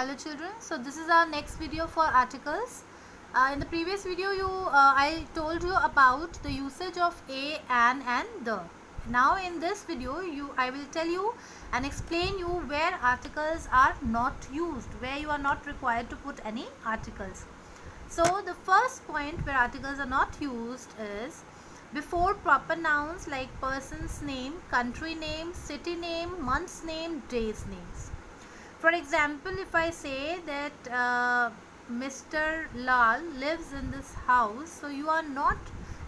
Hello children, so this is our next video for articles. In the previous video I told you about the usage of a, an and the. Now in this video I will tell you and explain you where articles are not used, where you are not required to put any articles. So the first point where articles are not used is before proper nouns like person's name, country name, city name, month's name, day's names. For example, if I say that Mr. Lal lives in this house, so you are not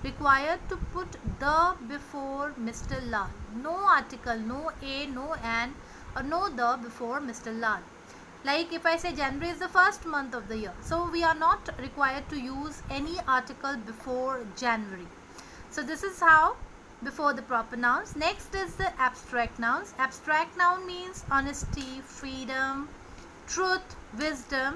required to put the before Mr. Lal. No article, no a, no an or no the before Mr. Lal. Like if I say January is the first month of the year, so we are not required to use any article before January. So this is how before the proper nouns. Next is the abstract nouns. Abstract noun means honesty, freedom, truth, wisdom.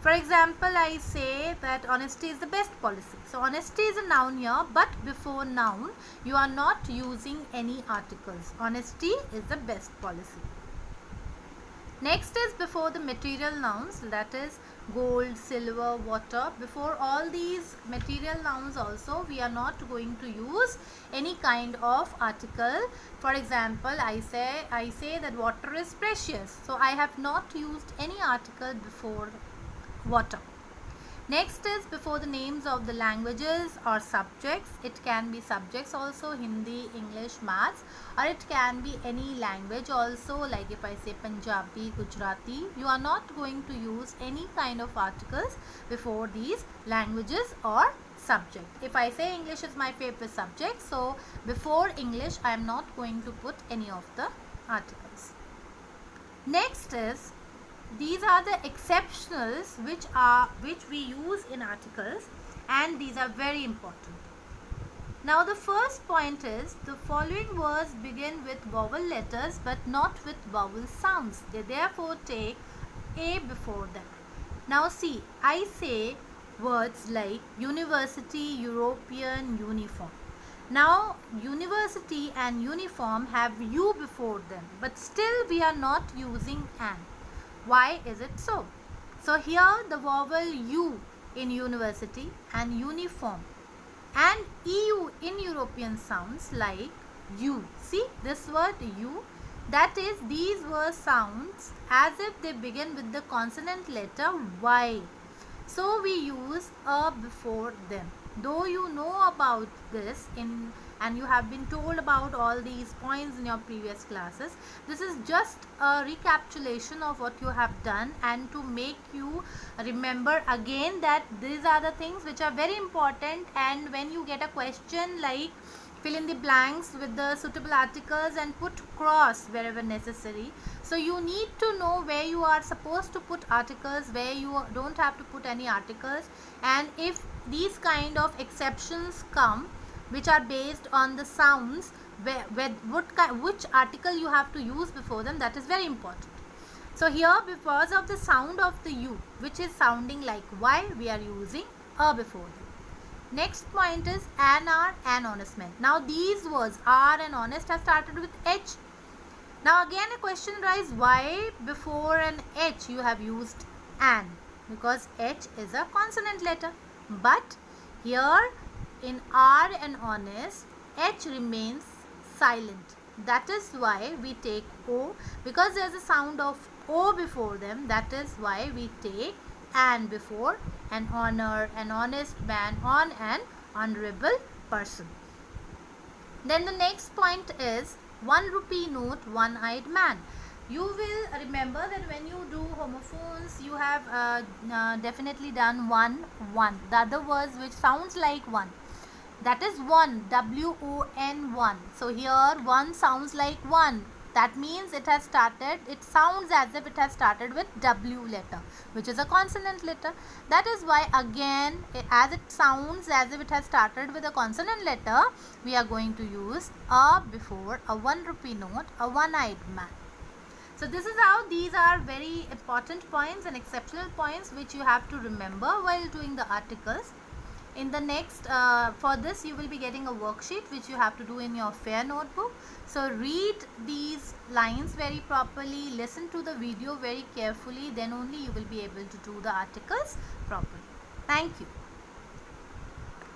For example, I say that honesty is the best policy. So honesty is a noun here, but before noun you are not using any articles. Honesty is the best policy. Next is before the material nouns, that is gold, silver, water. Before all these material nouns also we are not going to use any kind of article. For example, I say that water is precious, so I have not used any article before water. Next is before the names of the languages or subjects. It can be subjects also, Hindi, English, Maths, or it can be any language also. Like if I say Punjabi, Gujarati, you are not going to use any kind of articles before these languages or subject. If I say English is my favorite subject, so before English I am not going to put any of the articles. Next is these are the exceptionals which we use in articles, and these are very important. Now the first point is the following words begin with vowel letters but not with vowel sounds. They therefore take a before them. Now see, I say words like university, European, uniform. Now university and uniform have u before them, but still we are not using an. Why is it so? So here the vowel u in university and uniform and eu in European sounds like u. See this word u, that is these were sounds as if they begin with the consonant letter y. So we use a before them. Though you know about this and you have been told about all these points in your previous classes, this is just a recapitulation of what you have done and to make you remember again that these are the things which are very important. And when you get a question like fill in the blanks with the suitable articles and put cross wherever necessary, so you need to know where you are supposed to put articles, where you don't have to put any articles, and if these kind of exceptions come which are based on the sounds, which article you have to use before them, that is very important. So here because of the sound of the u which is sounding like y, we are using a before them. Next point is an, are, an honest men. Now these words are and honest have started with h. Now again a question arises, why before an h you have used an? Because h is a consonant letter, but here in are and honest h remains silent. That is why we take o, because there is a sound of o before them. That is why we take an before an honor, an honest man, on an honorable person. Then the next point is 1 rupee note, one-eyed man. You will remember that when you do homophones, you have definitely done one. The other words which sounds like one, that is one, W-O-N, one. So here one sounds like one. That means it has started, it sounds as if it has started with W letter, which is a consonant letter. That is why again, as it sounds as if it has started with a consonant letter, we are going to use a before a 1 rupee note, a one-eyed man. So this is how these are very important points and exceptional points which you have to remember while doing the articles. In the next, for this you will be getting a worksheet which you have to do in your fair notebook. So read these lines very properly, listen to the video very carefully, then only you will be able to do the articles properly. Thank you.